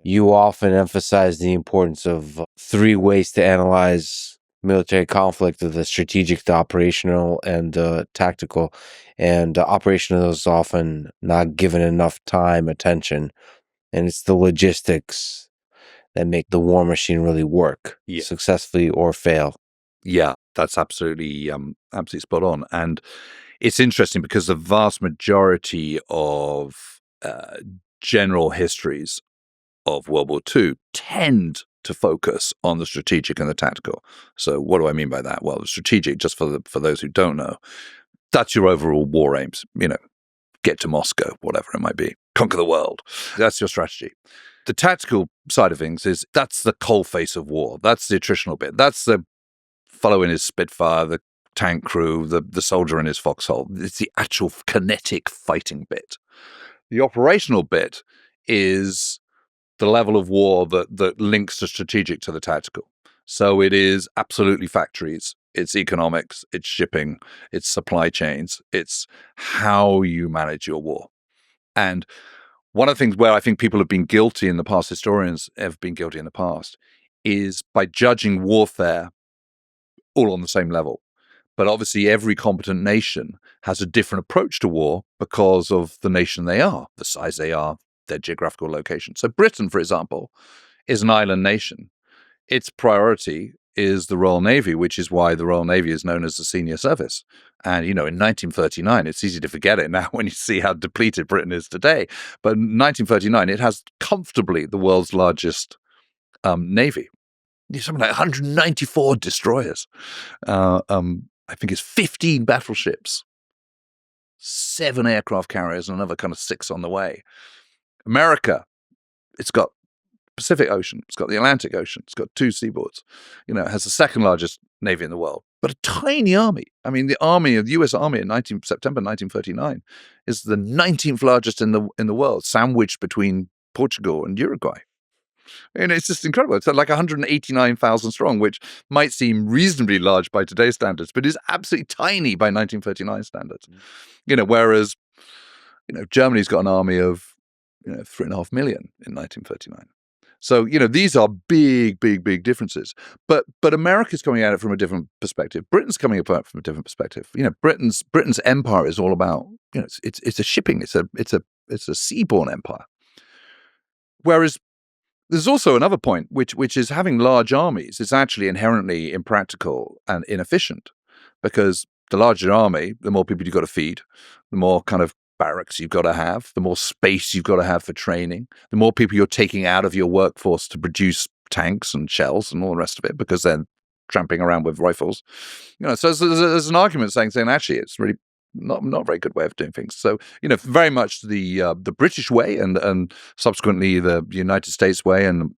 You often emphasize the importance of three ways to analyze military conflict: the strategic, the operational, and tactical. And operational is often not given enough time, attention, and it's the logistics that make the war machine really work successfully or fail. Yeah, that's absolutely spot on. And it's interesting because the vast majority of general histories of World War II tend to focus on the strategic and the tactical. So what do I mean by that? Well, the strategic, just for those who don't know, that's your overall war aims, get to Moscow, whatever it might be, conquer the world. That's your strategy. The tactical side of things that's the coalface of war. That's the attritional bit. That's the fellow in his Spitfire, the tank crew, the soldier in his foxhole. It's the actual kinetic fighting bit. The operational bit is the level of war that links the strategic to the tactical. So it is absolutely factories, it's economics, it's shipping, it's supply chains, it's how you manage your war. And one of the things where I think people have been guilty in the past, historians have been guilty in the past, is by judging warfare all on the same level. But obviously every competent nation has a different approach to war because of the nation they are, the size they are, their geographical location. So Britain, for example, is an island nation. Its priority is the Royal Navy, which is why the Royal Navy is known as the senior service. And, in 1939, it's easy to forget it now when you see how depleted Britain is today. But in 1939, it has comfortably the world's largest navy. Something like 194 destroyers. I think it's 15 battleships, 7 aircraft carriers, and another kind of 6 on the way. America, it's got Pacific Ocean, it's got the Atlantic Ocean, it's got 2 seaboards. It has the second largest navy in the world, but a tiny army. I mean, the U.S. Army in September 1939 is the 19th largest in the world, sandwiched between Portugal and Uruguay. And it's just incredible. It's like 189,000 strong, which might seem reasonably large by today's standards, but is absolutely tiny by 1939 standards. Whereas, Germany's got an army of 3.5 million in 1939. So, these are big, big, big differences. But America's coming at it from a different perspective. Britain's coming at it from a different perspective. Britain's empire is all about, it's a shipping, it's a seaborne empire. Whereas there's also another point, which is having large armies is actually inherently impractical and inefficient, because the larger the army, the more people you've got to feed, the more kind of barracks you've got to have, the more space you've got to have for training, the more people you're taking out of your workforce to produce tanks and shells and all the rest of it, because they're tramping around with rifles. So there's an argument saying actually it's really not a very good way of doing things. So, very much the British way and subsequently the United States way and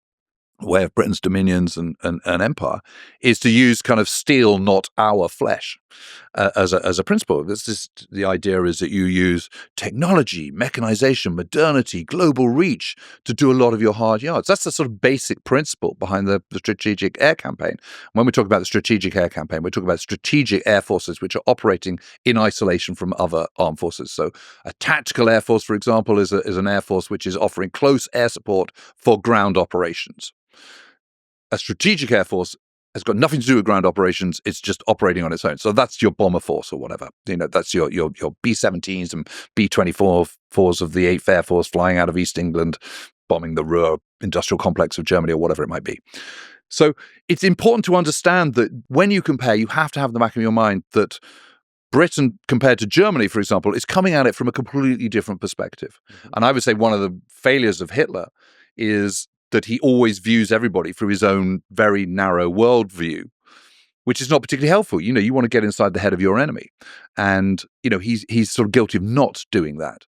way of Britain's dominions and empire is to use kind of steel, not our flesh, as a principle. The idea is that you use technology, mechanization, modernity, global reach to do a lot of your hard yards. That's the sort of basic principle behind the strategic air campaign. When we talk about the strategic air campaign, we're talking about strategic air forces which are operating in isolation from other armed forces. So a tactical air force, for example, is an air force which is offering close air support for ground operations. A strategic air force has got nothing to do with ground operations. It's just operating on its own. So that's your bomber force or whatever. That's your B-17s and B-24s of the 8th Air Force flying out of East England, bombing the Ruhr industrial complex of Germany or whatever it might be. So it's important to understand that when you compare, you have to have in the back of your mind that Britain, compared to Germany, for example, is coming at it from a completely different perspective. Mm-hmm. And I would say one of the failures of Hitler is that he always views everybody through his own very narrow worldview, which is not particularly helpful. You want to get inside the head of your enemy. And, he's sort of guilty of not doing that.